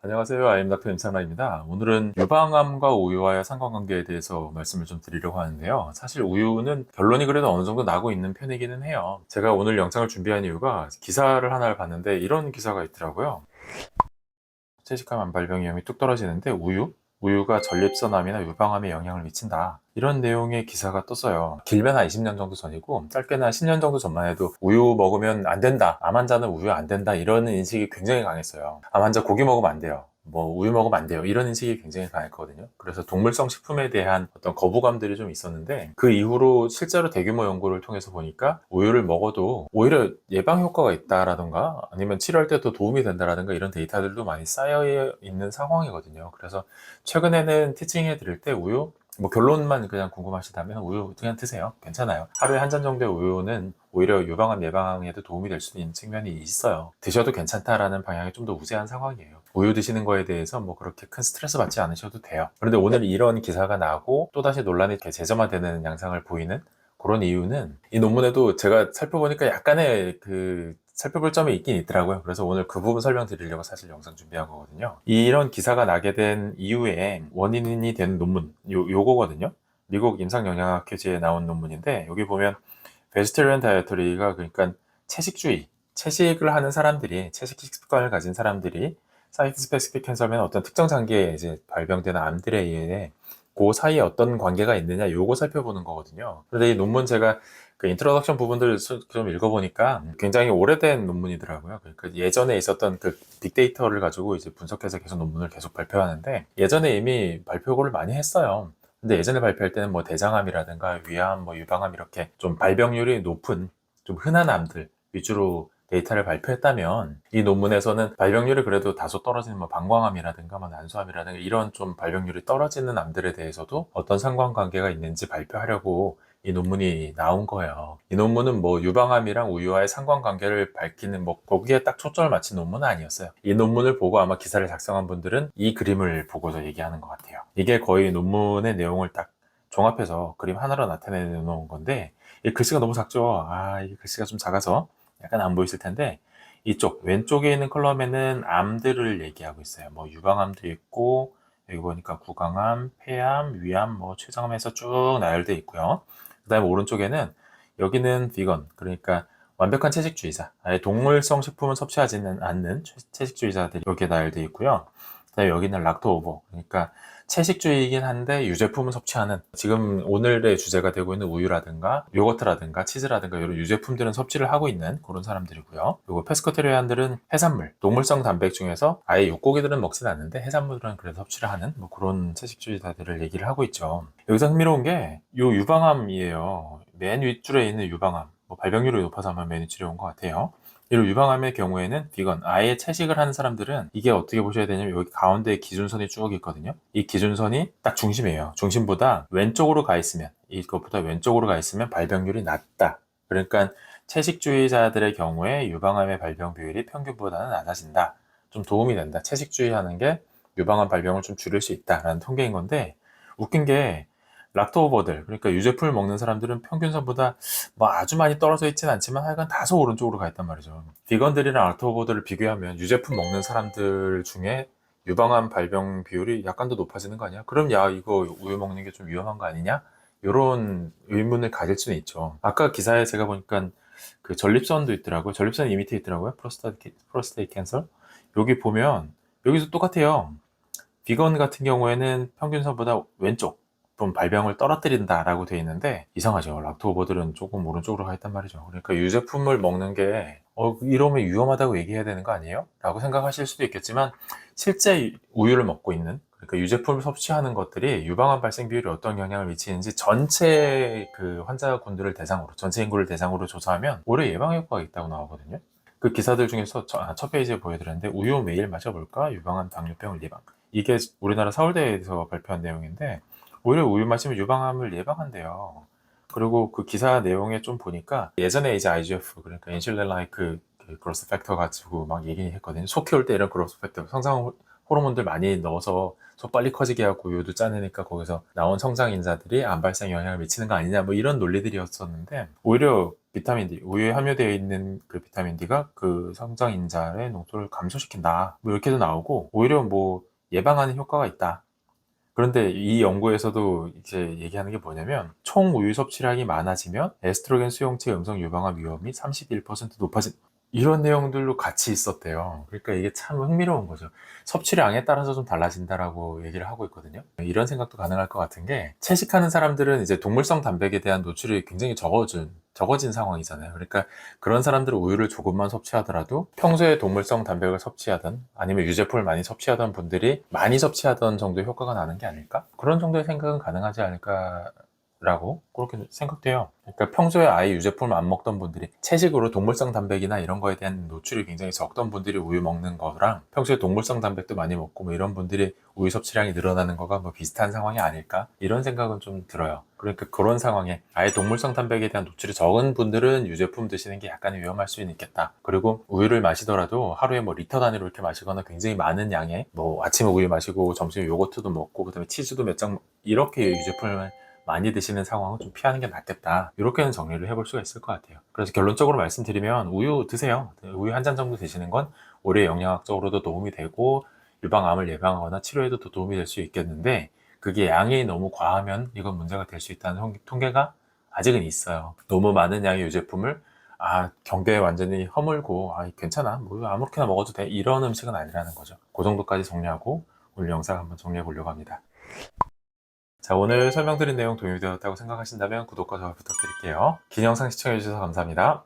안녕하세요. 아이엠 닥터 임상라입니다. 오늘은 유방암과 우유와의 상관관계에 대해서 말씀을 좀 드리려고 하는데요. 사실 우유는 결론이 그래도 어느 정도 나고 있는 편이기는 해요. 제가 오늘 영상을 준비한 이유가 기사를 하나를 봤는데 이런 기사가 있더라고요. 채식암 암발병 위험이 뚝 떨어지는데 우유가 전립선암이나 유방암에 영향을 미친다. 이런 내용의 기사가 떴어요. 길면 한 20년 정도 전이고 짧게는 한 10년 정도 전만 해도 우유 먹으면 안 된다. 암 환자는 우유 안 된다. 이런 인식이 굉장히 강했어요. 암 환자 고기 먹으면 안 돼요. 뭐 우유 먹으면 안 돼요. 이런 인식이 굉장히 강했거든요. 그래서 동물성 식품에 대한 어떤 거부감들이 좀 있었는데 그 이후로 실제로 대규모 연구를 통해서 보니까 우유를 먹어도 오히려 예방 효과가 있다라던가 아니면 치료할 때 더 도움이 된다라든가 이런 데이터들도 많이 쌓여 있는 상황이거든요. 그래서 최근에는 티칭해 드릴 때 우유 뭐 결론만 그냥 궁금하시다면 우유 그냥 드세요. 괜찮아요. 하루에 한 잔 정도의 우유는 오히려 유방암 예방에도 도움이 될 수 있는 측면이 있어요. 드셔도 괜찮다라는 방향이 좀 더 우세한 상황이에요. 우유 드시는 거에 대해서 뭐 그렇게 큰 스트레스 받지 않으셔도 돼요. 그런데 오늘 이런 기사가 나고 또다시 논란이 이렇게 재점화되는 양상을 보이는 그런 이유는 이 논문에도 제가 살펴보니까 약간의 살펴볼 점이 있긴 있더라고요. 그래서 오늘 그 부분 설명드리려고 사실 영상 준비한 거거든요. 이런 기사가 나게 된 이유에 원인이 되는 논문, 요거거든요. 미국 임상영양학회지에 나온 논문인데 여기 보면 베지테리언 다이어터리가 그러니까 채식을 하는 사람들이 채식 습관을 가진 사람들이 사이트 스페시픽 캔서면 어떤 특정 장기에 이제 발병되는 암들에 의해 그 사이에 어떤 관계가 있느냐 요거 살펴보는 거거든요. 그런데 이 논문 제가 그 인트로덕션 부분들을 좀 읽어보니까 굉장히 오래된 논문이더라고요. 그러니까 예전에 있었던 그 빅데이터를 가지고 이제 분석해서 계속 논문을 계속 발표하는데 예전에 이미 발표를 많이 했어요. 근데 예전에 발표할 때는 뭐 대장암이라든가 위암, 뭐 유방암 이렇게 좀 발병률이 높은 좀 흔한 암들 위주로 데이터를 발표했다면 이 논문에서는 발병률이 그래도 다소 떨어지는 뭐 방광암이라든가 뭐 난소암이라든가 이런 좀 발병률이 떨어지는 암들에 대해서도 어떤 상관관계가 있는지 발표하려고 이 논문이 나온 거예요. 이 논문은 뭐 유방암이랑 우유와의 상관관계를 밝히는 뭐 거기에 딱 초점을 맞춘 논문은 아니었어요. 이 논문을 보고 아마 기사를 작성한 분들은 이 그림을 보고서 얘기하는 것 같아요. 이게 거의 논문의 내용을 딱 종합해서 그림 하나로 나타내 놓은 건데 이 글씨가 너무 작죠. 이 글씨가 좀 작아서 약간 안 보이실 텐데 이쪽 왼쪽에 있는 컬럼에는 암들을 얘기하고 있어요. 뭐 유방암도 있고 여기 보니까 구강암, 폐암, 위암, 뭐 췌장암에서 쭉 나열돼 있고요. 그 다음에 오른쪽에는 여기는 비건, 그러니까 완벽한 채식주의자, 아예 동물성 식품을 섭취하지는 않는 채식주의자들이 여기에 나열돼 있고요. 그 다음에 여기는 락토오버, 그러니까 채식주의이긴 한데 유제품을 섭취하는, 지금 오늘의 주제가 되고 있는 우유라든가 요거트라든가 치즈라든가 이런 유제품들은 섭취를 하고 있는 그런 사람들이고요. 그리고 페스코테리안들은 해산물, 동물성 단백 중에서 아예 육고기들은 먹진 않는데 해산물들은 그래도 섭취를 하는 뭐 그런 채식주의자들을 얘기를 하고 있죠. 여기서 흥미로운 게 요 유방암이에요. 맨 윗줄에 있는 유방암, 뭐 발병률이 높아서 아마 맨 윗줄에 온 것 같아요. 이런 유방암의 경우에는 비건, 아예 채식을 하는 사람들은 이게 어떻게 보셔야 되냐면 여기 가운데에 기준선이 쭉 있거든요. 이 기준선이 딱 중심이에요. 중심보다 왼쪽으로 가 있으면, 이것보다 왼쪽으로 가 있으면 발병률이 낮다. 그러니까 채식주의자들의 경우에 유방암의 발병 비율이 평균보다는 낮아진다. 좀 도움이 된다. 채식주의하는 게 유방암 발병을 좀 줄일 수 있다라는 통계인 건데 웃긴 게 락토오버들, 그러니까 유제품을 먹는 사람들은 평균선보다 뭐 아주 많이 떨어져 있진 않지만 하여간 다소 오른쪽으로 가 있단 말이죠. 비건들이랑 락토오버들을 비교하면 유제품 먹는 사람들 중에 유방암 발병 비율이 약간 더 높아지는 거 아니야? 그럼 야 이거 우유 먹는 게 좀 위험한 거 아니냐? 이런 의문을 가질 수는 있죠. 아까 기사에 제가 보니까 그 전립선도 있더라고요. 전립선 이 밑에 있더라고요. 프로스테이트 캔서. 여기 보면 여기서 똑같아요. 비건 같은 경우에는 평균선보다 왼쪽 좀 발병을 떨어뜨린다라고 되어 있는데 이상하죠. 락토오버들은 조금 오른쪽으로 가 있단 말이죠. 그러니까 유제품을 먹는 게 이러면 위험하다고 얘기해야 되는 거 아니에요? 라고 생각하실 수도 있겠지만 실제 우유를 먹고 있는, 그러니까 유제품을 섭취하는 것들이 유방암 발생 비율에 어떤 영향을 미치는지 전체 그 환자군들을 대상으로, 전체 인구를 대상으로 조사하면 오히려 예방 효과가 있다고 나오거든요. 그 기사들 중에서 첫 페이지에 보여드렸는데 우유 매일 마셔볼까? 유방암 당뇨병을 예방. 이게 우리나라 서울대에서 발표한 내용인데 오히려 우유 마시면 유방암을 예방한대요. 그리고 그 기사 내용에 좀 보니까 예전에 이제 IGF, 그러니까 인슐린 라이크 그 그로스 팩터 가지고 막 얘기했거든요. 소 키울 때 이런 그로스 팩터, 성장 호르몬들 많이 넣어서 속 빨리 커지게 하고 우유도 짜내니까 거기서 나온 성장인자들이 암 발생에 영향을 미치는 거 아니냐 뭐 이런 논리들이었었는데, 오히려 비타민 D, 우유에 함유되어 있는 그 비타민 D가 그 성장인자의 농도를 감소시킨다 뭐 이렇게도 나오고, 오히려 뭐 예방하는 효과가 있다. 그런데 이 연구에서도 이제 얘기하는 게 뭐냐면, 총 우유 섭취량이 많아지면 에스트로겐 수용체 음성 유방암 위험이 31% 높아진, 이런 내용들로 같이 있었대요. 그러니까 이게 참 흥미로운 거죠. 섭취량에 따라서 좀 달라진다라고 얘기를 하고 있거든요. 이런 생각도 가능할 것 같은 게, 채식하는 사람들은 이제 동물성 단백에 대한 노출이 굉장히 적어진 상황이잖아요. 그러니까 그런 사람들은 우유를 조금만 섭취하더라도 평소에 동물성 단백을 섭취하던 아니면 유제품을 많이 섭취하던 분들이 많이 섭취하던 정도의 효과가 나는 게 아닐까? 그런 정도의 생각은 가능하지 않을까 라고 그렇게 생각돼요. 그러니까 평소에 아예 유제품을 안 먹던 분들이 채식으로 동물성 단백이나 이런 거에 대한 노출이 굉장히 적던 분들이 우유 먹는 거랑, 평소에 동물성 단백도 많이 먹고 뭐 이런 분들이 우유 섭취량이 늘어나는 거가 뭐 비슷한 상황이 아닐까, 이런 생각은 좀 들어요. 그러니까 그런 상황에 아예 동물성 단백에 대한 노출이 적은 분들은 유제품 드시는 게 약간 위험할 수는 있겠다. 그리고 우유를 마시더라도 하루에 뭐 리터 단위로 이렇게 마시거나 굉장히 많은 양의 뭐 아침에 우유 마시고 점심에 요거트도 먹고 그다음에 치즈도 몇 장 이렇게 유제품을 많이 드시는 상황은 좀 피하는 게 낫겠다, 이렇게는 정리를 해볼 수가 있을 것 같아요. 그래서 결론적으로 말씀드리면 우유 드세요. 우유 한 잔 정도 드시는 건 오히려 영양학적으로도 도움이 되고 유방암을 예방하거나 치료에도 더 도움이 될 수 있겠는데, 그게 양이 너무 과하면 이건 문제가 될 수 있다는 통계가 아직은 있어요. 너무 많은 양의 유제품을 경계에 완전히 허물고 괜찮아 뭐 아무렇게나 먹어도 돼 이런 음식은 아니라는 거죠. 그 정도까지 정리하고 오늘 영상 한번 정리해 보려고 합니다. 자, 오늘 설명드린 내용 도움이 되었다고 생각하신다면 구독과 좋아요 부탁드릴게요. 긴 영상 시청해주셔서 감사합니다.